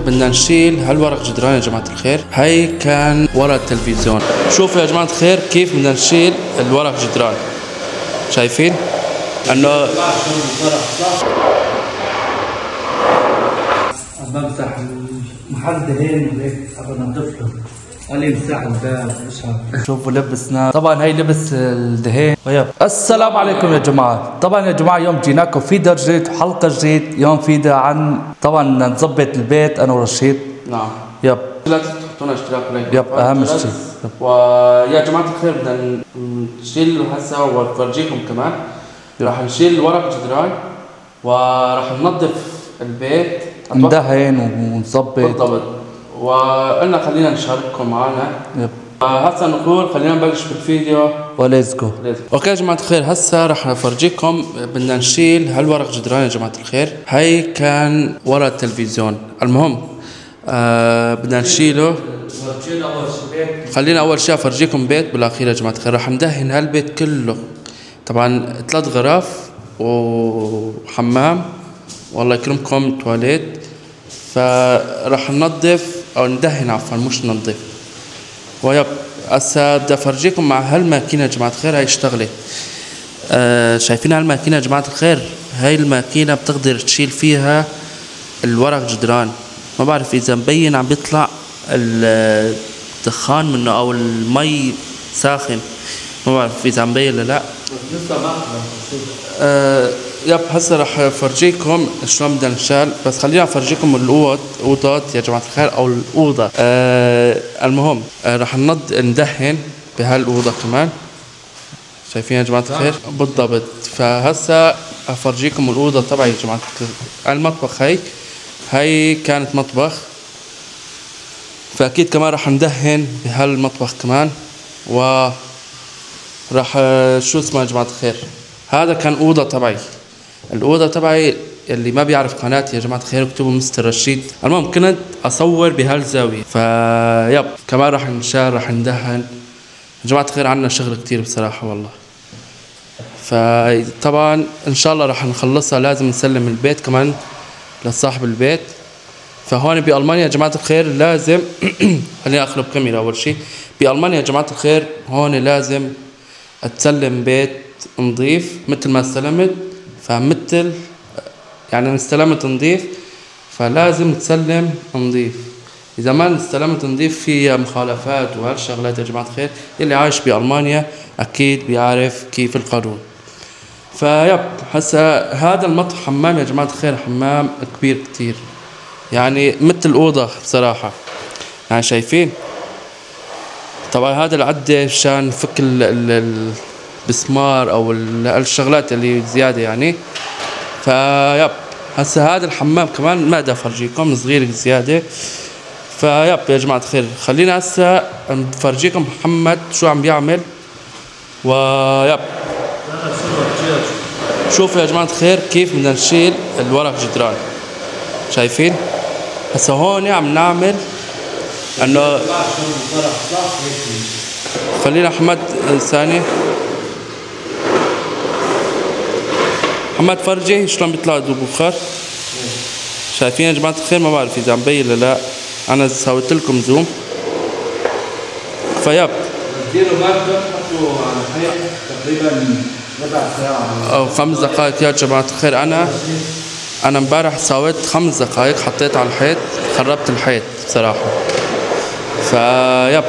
بدنا نشيل هالورق جدران يا جماعة الخير. هي كان ورا التلفزيون. شوفوا يا جماعة الخير كيف بدنا نشيل الورق جدران. شايفين؟ انه بمسح محل دهين وهيك قبل نضيف له. قال لي امسح الباب مش عارف. شوفوا لبسنا، طبعا هي لبس الدهين. السلام عليكم يا جماعه. طبعا يا جماعه اليوم جيناكم فيديو جديد وحلقه جديد. اليوم فيديو عن طبعا نظبط البيت انا ورشيد. نعم يب لا تحطونا اشتراك لايك. يب اهم شيء. ويا جماعه الخير بدنا نشيل هسه وبفرجيكم كمان. راح نشيل ورق جدران وراح ننظف البيت، ندهن ونظبط بالضبط. وقلنا خلينا نشارككم معنا. يب هسه نقول خلينا نبلش بالفيديو وليتس جو. اوكي يا جماعه الخير، هسه رح افرجيكم. بدنا نشيل هالورق جدران يا جماعه الخير. هي كان ورا التلفزيون. المهم بدنا نشيله. خلينا اول شيء افرجيكم بيت بالاخير يا جماعه الخير. رح ندهن هالبيت كله، طبعا 3 غرف وحمام والله يكرمكم تواليت. فرح ننظف او ندهن، عفوا مش ننظف. ويب هسه بدي افرجيكم مع هالماكينه يا جماعه الخير. هاي اشتغلت. شايفين هالماكينه يا جماعه الخير؟ هاي الماكينه بتقدر تشيل فيها الورق جدران. ما بعرف اذا مبين عم بيطلع الدخان منه او المي ساخن، ما بعرف اذا عم بين ولا لا. يب هسه رح افرجيكم شلون بدنا نشال، بس خلينا افرجيكم الاوضات يا جماعه الخير او الاوضه. المهم رح ندهن بهالاوضه كمان. شايفين يا جماعه الخير؟ بالضبط. فهسه افرجيكم الاوضه تبعي يا جماعه الخير. المطبخ هي كانت مطبخ، فاكيد كمان رح ندهن بهالمطبخ كمان. و راح شو اسمه يا جماعه الخير، هذا كان اوضه تبعي. الاوضه تبعي اللي ما بيعرف قناتي يا جماعه الخير اكتبوا مستر رشيد. المهم كنت اصور بهالزاويه. فيب كمان راح نشال، راح ندهن يا جماعه الخير. عنا شغل كتير بصراحه والله. فطبعا ان شاء الله راح نخلصها. لازم نسلم البيت كمان لصاحب البيت. فهون بألمانيا يا جماعة الخير لازم خليني أقلب كاميرا أول شيء. بألمانيا يا جماعة الخير هون لازم تسلم بيت نظيف مثل ما استلمت. فمثل يعني استلمت نظيف فلازم تسلم نظيف. إذا ما استلمت نظيف في مخالفات وهالشغلات يا جماعة الخير. اللي عايش بألمانيا أكيد بيعرف كيف القانون. فيب هسا هذا المطبخ حمام يا جماعة الخير، حمام كبير كتير يعني مثل الأوضة بصراحة. يعني شايفين طبعا هذا العدة مشان فك البسمار أو الشغلات اللي زيادة يعني. فيب هسا هذا الحمام كمان ما بدي أفرجيكم، صغير زيادة. فيب يا جماعة الخير خلينا هسا نفرجيكم محمد شو عم بيعمل. ويب شوفوا يا جماعة الخير كيف بدنا نشيل الورق جدران. شايفين هسا هون عم نعمل انه خلينا محمد ثاني. محمد فرجي شلون بيطلع البخار. شايفين يا جماعة الخير؟ ما بعرف اذا عم بين ولا لا، انا سويت لكم زوم. فيب ديروا مادة تحطوا على الحيط تقريبا ربع ساعة او 5 دقائق يا جماعة الخير. انا امبارح سويت 5 دقائق حطيت على الحيط، خربت الحيط بصراحة. فيب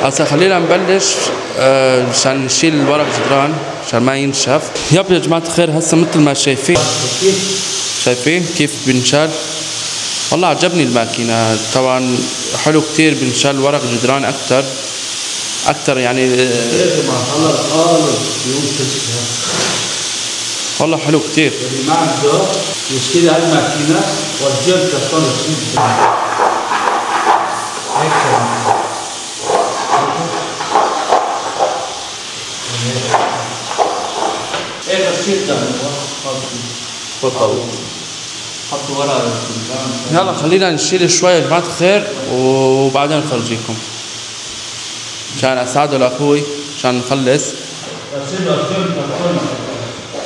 هسا خلينا نبلش مشان نشيل الورق جدران عشان ما ينشف. يب يا جماعة الخير هسا مثل ما شايفين كيف بنشال. والله عجبني الماكينة. طبعا حلو كتير بنشال ورق جدران اكتر يعني. والله حلو كتير. اللي ما عنده يشتري هالماكينة والجيل كرتون رشيد هيك. ايه رشيد ده حطوا ورا الفنجان. يلا خلينا نشيل شوية يا جماعة الخير وبعدين نفرجيكم عشان اساعده لاخوي عشان نخلص.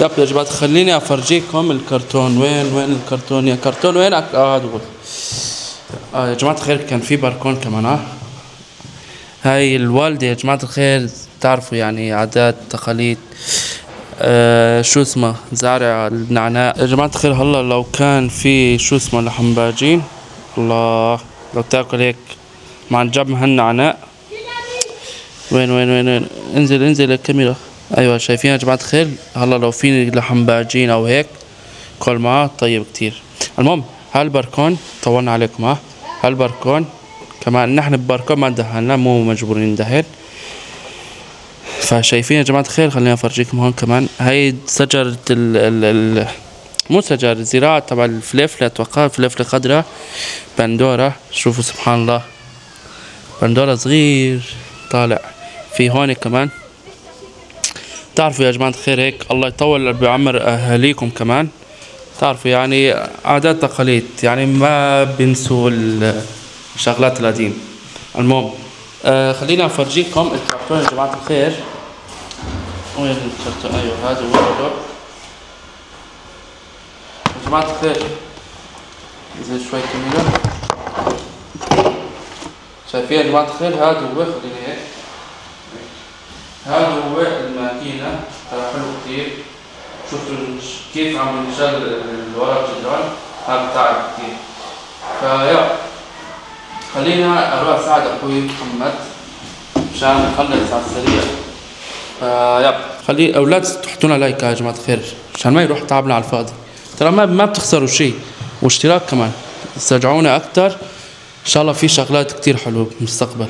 يب يا جماعة خليني افرجيكم الكرتون. وين الكرتون يا كرتون وينك؟ هذا يا جماعة الخير كان في باركون كمان. هاي الوالدة يا جماعة الخير تعرفوا يعني عادات تقاليد. شو اسمه زارع النعناع يا جماعة الخير. هلا لو كان في شو اسمه لحم باجين، الله لو تاكل هيك مع الجبن هالنعناع. وين انزل الكاميرا. ايوه شايفين يا جماعة الخير. هلا لو في لحم باجين او هيك كل معاه طيب كتير. المهم هالباركون طولنا عليكم. هالباركون كمان نحن بباركون ما ندهنا، مو مجبورين ندهن. فشايفين يا جماعة الخير خليني افرجيكم هون كمان. هاي شجرة ال مو شجر زراعة تبع الفلفلة، اتوقع فلفلة خضراء بندورة. شوفوا سبحان الله بندورة صغير طالع في هون كمان. تعرفوا يا جماعة الخير هيك الله يطول بعمر اهاليكم كمان. تعرفوا يعني عادات تقاليد يعني ما بينسوا الشغلات القديمة. المهم خلينا افرجيكم الكرتون يا جماعة الخير. وين الكرتون؟ ايوه هذا هو يا جماعة الخير. زي شوي كاميرا. شايفين يا جماعة الخير هذا هو. خلينا هيك. هذا هو الماكينة ترى حلو كتير. شوفوا كيف عم ينشال الورق جدران. هذا تعب كتير. فيا خلينا اروح اساعد اخوي محمد مشان نخلص على السريع. يب خلي اولاد تحطوا لنا لايك يا جماعة الخير عشان ما يروح تعبنا على الفاضي. ترى ما بتخسروا شيء، واشتراك كمان تشجعونا اكتر. ان شاء الله في شغلات كتير حلوة بالمستقبل.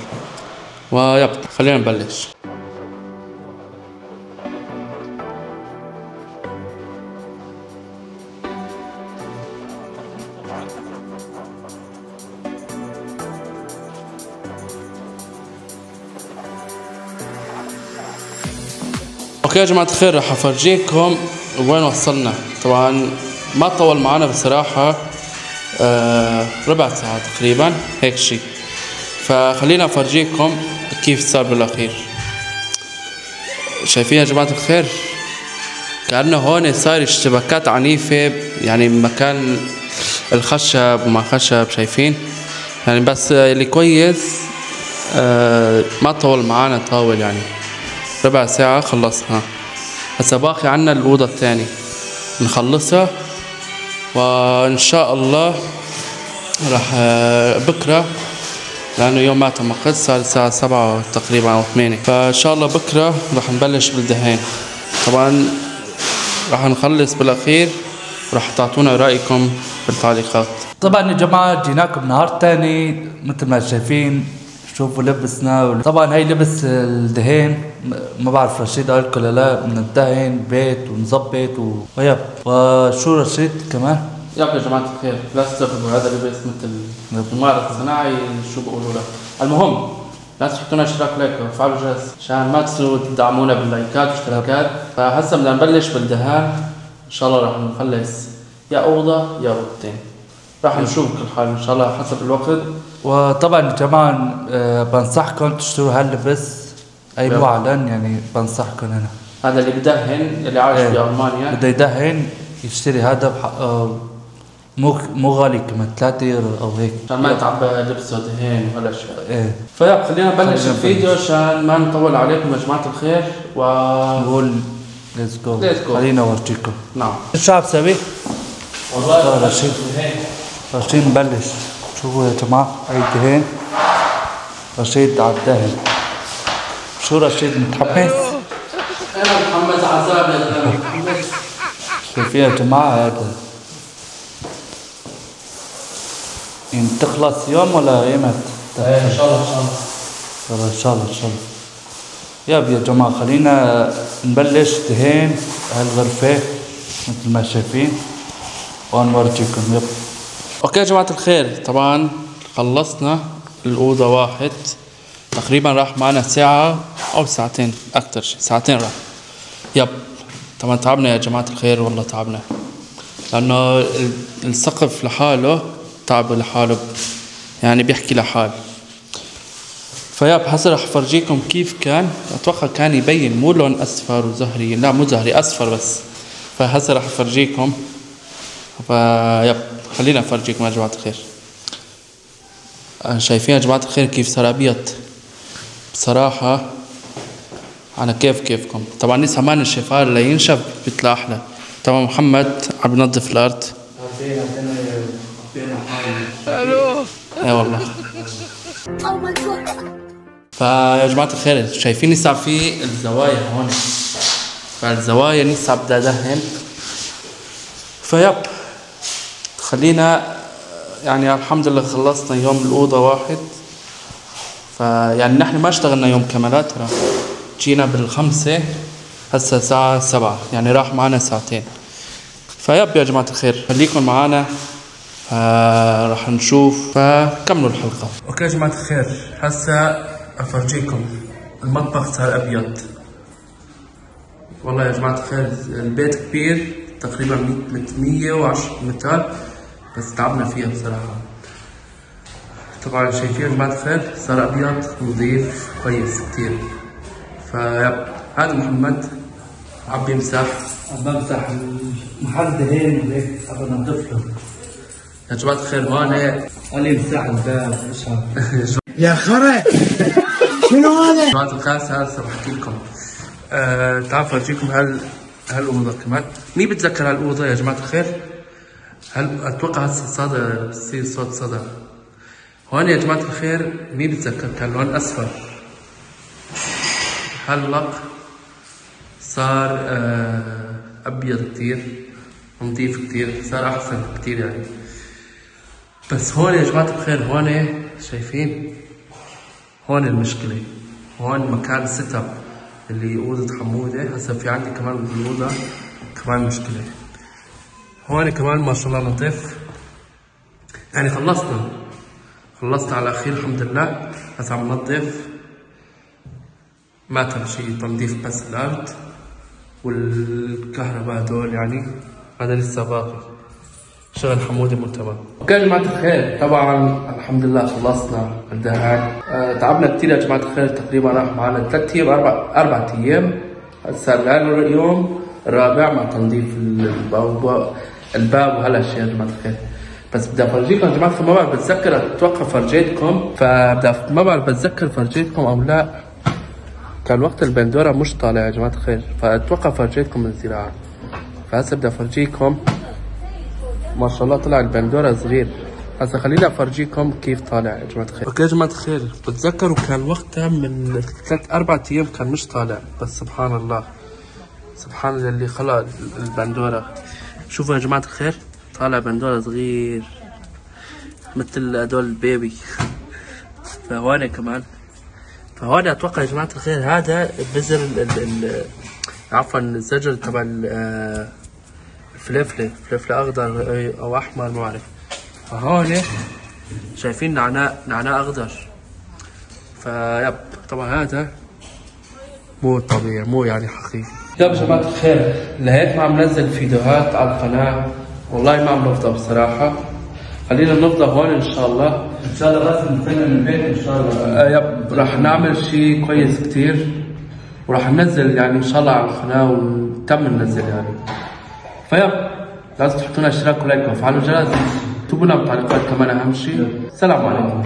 ويب خلينا نبلش. اوكي يا جماعة الخير راح افرجيكم وين وصلنا. طبعا ما طول معنا بصراحة. ربع ساعة تقريبا هيك شي. فخلينا افرجيكم كيف صار بالاخير. شايفين يا جماعة الخير كأنه هون صار اشتباكات عنيفة يعني مكان الخشب وما خشب. شايفين يعني بس اللي كويس ما طول معنا طاول يعني ربع ساعة خلصنا. هسا باقي عنا الأوضة الثانية نخلصها وإن شاء الله راح بكرة، لأنه يوم ما تمقت صار الساعة 7 تقريبا أو 8. فإن شاء الله بكرة راح نبلش بالدهين. طبعا راح نخلص بالأخير وراح تعطونا رأيكم بالتعليقات. طبعا يا جماعة جيناكم نهار تاني مثل ما شايفين. شوفوا لبسنا طبعا هاي لبس الدهين. ما بعرف رشيد قال لكم لا بندهن بيت ونظبط ويب. وشو رشيد كمان؟ يب يا جماعة الخير بلاستر وهذا لبس مثل المعرض الصناعي شو بقولوا له. المهم لا تحطونا اشتراك لايك وفعلوا الجرس عشان ما تنسوا تدعمونا باللايكات والاشتراكات. فهسه بدنا نبلش بالدهان ان شاء الله. راح نخلص يا اوضه يا اوضتين، راح نشوف كل حال ان شاء الله حسب الوقت. وطبعا يا جماعة بنصحكم تشتروا هاللبس اي معلن يعني بنصحكم انا. هذا اللي بدهن اللي عايش في المانيا بده يدهن يشتري هذا مو غالي كمان 3 يورو او هيك عشان ما يتعبى لبسه دهين ولا شيء. فيا خلينا نبلش الفيديو عشان ما نطول عليكم يا جماعة الخير نقول ليتس جو. خلينا اورجيكم. نعم شو عم تسوي؟ والله رشيد نبلش. شوفوا يا جماعة هاي الدهين. رشيد على الدهن. شو رشيد متحمس؟ انا محمد عذاب يا زلمه. شايفين يا جماعة هذا يعني تخلص يوم ولا ايمت؟ ان شاء الله ان شاء الله. يب يا جماعة خلينا نبلش دهين هالغرفة مثل ما شايفين ونورجيكم. يب اوكي يا جماعة الخير طبعا خلصنا الأوضة واحد تقريبا. راح معنا ساعة أو ساعتين، أكتر شيء ساعتين راح. يب طبعا تعبنا يا جماعة الخير والله تعبنا، لأنه السقف لحاله تعب لحاله يعني بيحكي لحال. فياب هسه راح افرجيكم كيف كان. اتوقع كان يبين مو لون اصفر وزهري، لا مو زهري اصفر بس. فهسه راح افرجيكم. فيب خلينا افرجيكم يا جماعة الخير. شايفين يا جماعة الخير كيف صار ابيض؟ بصراحة انا كيفكم. طبعا لسه ما نشف، هذا اللي ينشف بيطلع احلى. طبعا محمد عم بنظف الارض. اي والله. فيا جماعة الخير شايفين لسه في الزوايا هون، فالزوايا لسه بدها دهن. فيب خلينا يعني الحمد لله خلصنا يوم الأوضة واحد. فيعني نحن ما اشتغلنا يوم كاملات، ترى جينا بالخمسة هسه الساعة 7، يعني راح معنا ساعتين. فيب يا جماعة الخير خليكم معنا راح نشوف، فكملوا الحلقة. اوكي يا جماعة الخير هسه افرجيكم المطبخ صار ابيض. والله يا جماعة الخير البيت كبير تقريبا 110 متر، بس تعبنا فيها بصراحة. طبعا شايفين يا جماعة الخير صار ابيض نظيف كويس كتير. فيب هذا محمد عم بيمسح محل دهين وهيك عم بنضيف له. يا جماعة الخير هون قال لي امسح الباب مش يا خرا شنو هذا؟ جماعة الخير هسه بحكي لكم. تعالوا فرجيكم هالأوضة كمان. مين بتذكر هالأوضة يا جماعة الخير؟ أتوقع هسه صدى بصير صوت صدى. هون يا جماعة الخير مين بتذكر كان لون أصفر، هلق صار أبيض كتير نظيف كتير، صار أحسن كتير يعني. بس هون يا جماعة الخير هون شايفين هون المشكلة، هون مكان السيت اب اللي أوضة حمودة. هسه في عندي كمان بالأوضة كمان مشكلة. هون كمان ما شاء الله نظيف، يعني خلصنا على الأخير الحمد لله. هسه عم ننظف، ما تم شيء تنظيف بس الأرض والكهرباء هدول، يعني هذا لسه باقي شغل حمودة مو تمام. اوكي يا جماعة الخير طبعا الحمد لله خلصنا الدهان. تعبنا كثير يا جماعة الخير، تقريبا راح معنا 3 ايام 4 ايام. هسه اليوم الرابع مع تنظيف الباب وهالاشياء يا جماعة الخير. بس بدي افرجيكم يا جماعة الخير، ما بعرف بتذكر اتوقع فرجيتكم، ما بعرف بتذكر فرجيتكم او لا. كان وقت البندورة مش طالع يا جماعة الخير، فاتوقع فرجيتكم الزراعة. فهسه بدي افرجيكم، ما شاء الله طلع البندورة صغير. هسه خليني افرجيكم كيف طالع يا جماعة الخير. اوكي يا جماعة الخير بتذكروا كان وقتها من 3-4 ايام كان مش طالع، بس سبحان الله سبحان اللي خلق البندورة. شوفوا يا جماعة الخير طالع بندورة صغير مثل هدول البيبي. فهون كمان، فهون اتوقع يا جماعة الخير هذا بذر عفوا الزجر تبع فلفلة اخضر او احمر ما اعرف. فهون شايفين نعناع اخضر. فيب طبعا هذا مو طبيعي، مو يعني حقيقي. يا جماعة الخير لهيك ما عم نزل فيديوهات على القناة، والله ما عم نفضى بصراحة. خلينا نفضى هون ان شاء الله. ان شاء الله رسم فيلم البيت ان شاء الله. يب راح نعمل شيء كويس كتير، وراح ننزل يعني ان شاء الله على القناة وتم ننزل يعني. فيب لازم تحطوا لنا اشتراك ولايك وفعلوا الجرس، اكتبوا لنا بتعليقات كمان اهم شيء. السلام عليكم.